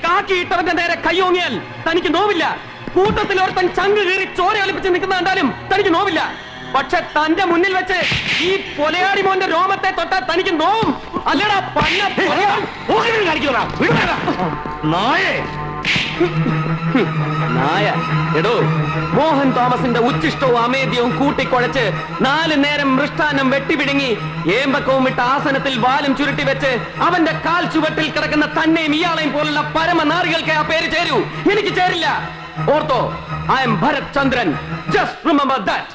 കാക്കിയിട്ടവന്റെ നേരെ കയ്യോങ്ങിയാൽ തനിക്ക് നോവില്ല. കൂട്ടത്തിൽ ഒരുത്തൻ ചങ്ക് കീറി ചോര ഒലിപ്പിച്ച് നിൽക്കുന്ന കണ്ടാലും തനിക്ക് നോവില്ല. പക്ഷെ തന്റെ മുന്നിൽ വെച്ച് ഈ പൊലയാടി മോന്റെ രോമത്തെ തൊട്ടാൽ തനിക്ക് നോവും. അല്ലടാ നായ. എടോ, മോഹൻ തോമസിന്റെ ഉച്ചിഷ്ടവും അമേദ്യവും കൂട്ടിക്കുഴച്ച് 4 നേരം മൃഷ്ടാനം വെട്ടിപിടുങ്ങി ഏമ്പക്കവും വിട്ട ആസനത്തിൽ വാലും ചുരുട്ടി വെച്ച് അവന്റെ കാൽ ചുവട്ടിൽ കിടക്കുന്ന തന്നെയും ഇയാളെയും പോലുള്ള പരമനാറികൾക്ക് ആ പേര് ചേരൂ. എനിക്ക് ചേരില്ല. ഓർത്തോ, I am Bharath Chandran. Just remember that.